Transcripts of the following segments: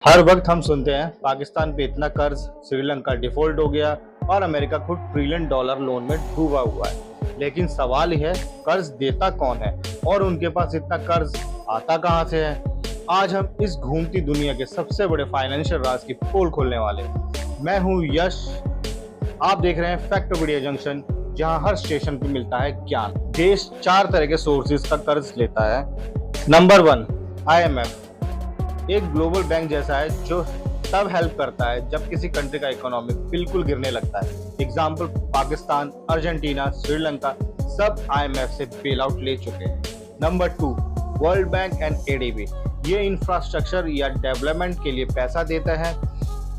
हर वक्त हम सुनते हैं पाकिस्तान पे इतना कर्ज, श्रीलंका डिफॉल्ट हो गया और अमेरिका खुद ट्रिलियन डॉलर लोन में डूबा हुआ है। लेकिन सवाल यह है, कर्ज देता कौन है और उनके पास इतना कर्ज आता कहां से है। आज हम इस घूमती दुनिया के सबसे बड़े फाइनेंशियल राज की पोल खोलने वाले हैं। मैं हूं यश, आप देख रहे हैं फैक्टोपीडिया जंक्शन, जहां हर स्टेशन पे मिलता है ज्ञान। देश 4 तरह के सोर्सेज का कर्ज लेता है। नंबर 1, IMF एक ग्लोबल बैंक जैसा है जो तब हेल्प करता है जब किसी कंट्री का इकोनॉमिक बिल्कुल गिरने लगता है। एग्जाम्पल पाकिस्तान, अर्जेंटीना, श्रीलंका सब IMF से बेल आउट ले चुके हैं। Number 2, World Bank and ADB ये इंफ्रास्ट्रक्चर या डेवलपमेंट के लिए पैसा देता है,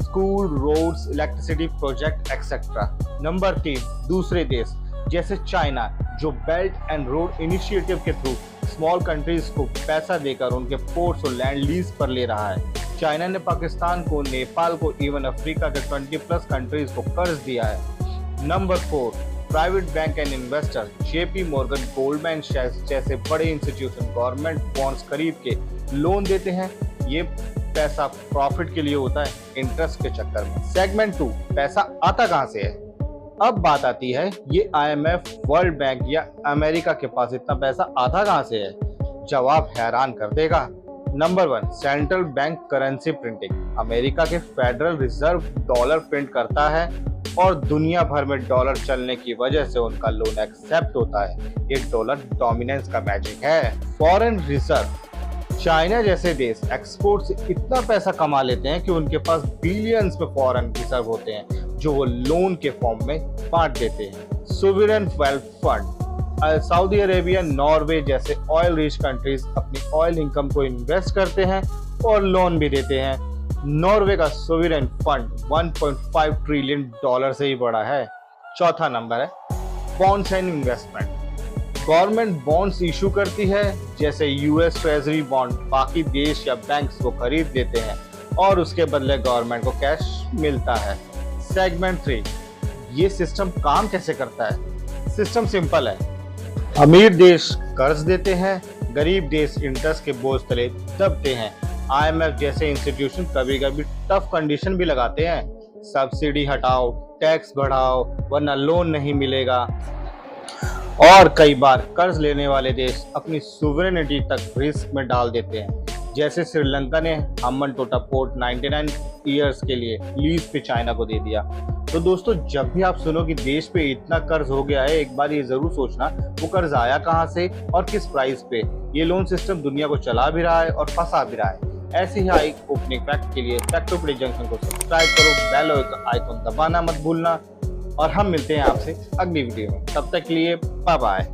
school, roads, electricity project etcetera. Number 3, दूसरे देश जैसे चाइना जो बेल्ट एंड रोड इनिशिएटिव के थ्रू स्मॉल कंट्रीज को पैसा देकर उनके पोर्ट्स और लैंड लीज पर ले रहा है। चाइना ने पाकिस्तान को, नेपाल को, इवन अफ्रीका के 20+ कंट्रीज को कर्ज दिया है। Number 4, private bank and investor JP Morgan, Goldman जैसे बड़े इंस्टीट्यूशन गवर्नमेंट बॉन्ड्स खरीद के लोन देते हैं। ये पैसा प्रॉफिट के लिए होता है, इंटरेस्ट के चक्कर में। सेगमेंट 2, पैसा आता कहां से है। अब बात आती है, ये IMF, वर्ल्ड बैंक या अमेरिका के पास इतना पैसा आता कहां से है। जवाब हैरान कर देगा। Number 1, central bank currency printing. America के फेडरल रिजर्व डॉलर प्रिंट करता है और दुनिया भर में डॉलर चलने की वजह से उनका लोन एक्सेप्ट होता है। ये डॉलर डोमिनेंस का मैजिक है। फॉरेन रिजर्व चाइना जैसे देश एक्सपोर्ट से इतना पैसा कमा लेते हैं कि उनके पास बिलियंस में फॉरेन रिजर्व होते हैं जो वो लोन के फॉर्म में बांट देते हैं। Sovereign wealth fund Saudi Arabia, Norway जैसे ऑयल रिच कंट्रीज अपनी ऑयल इनकम को इन्वेस्ट करते हैं और लोन भी देते हैं। नॉर्वे का सोवरेन फंड 1.5 ट्रिलियन डॉलर से ही बड़ा है। चौथा नंबर है bonds and investment. Government bonds issue करती है जैसे US ट्रेजरी बॉन्ड, बाकी देश या बैंक्स को खरीद लेते हैं और उसके बदले गवर्नमेंट को कैश मिलता है। सेगमेंट 3, ये सिस्टम काम कैसे करता है। सिस्टम सिंपल है, अमीर देश कर्ज देते हैं, गरीब देश इंटरेस्ट के बोझ तले दबते हैं। IMF जैसे इंस्टीट्यूशन कभी कभी टफ कंडीशन भी लगाते हैं, सब्सिडी हटाओ, टैक्स बढ़ाओ वरना लोन नहीं मिलेगा। और कई बार कर्ज लेने वाले देश अपनी सुवरेनिटी तक रिस्क में डाल देते हैं, जैसे श्रीलंका ने हम्बनटोटा पोर्ट 99 ईयर्स के लिए लीज पे चाइना को दे दिया। तो दोस्तों, जब भी आप सुनो कि देश पे इतना कर्ज हो गया है, एक बार ये जरूर सोचना वो कर्ज आया कहां से और किस प्राइस पे। ये लोन सिस्टम दुनिया को चला भी रहा है और फंसा भी रहा है। ऐसे ही हाई ओपनिंग फैक्ट के लिए फैक्टोपीडिया जंक्शन को सब्सक्राइब करो, बेल आइकन दबाना मत भूलना और हम मिलते हैं आपसे अगली वीडियो में। तब तक के लिए बाय बाय।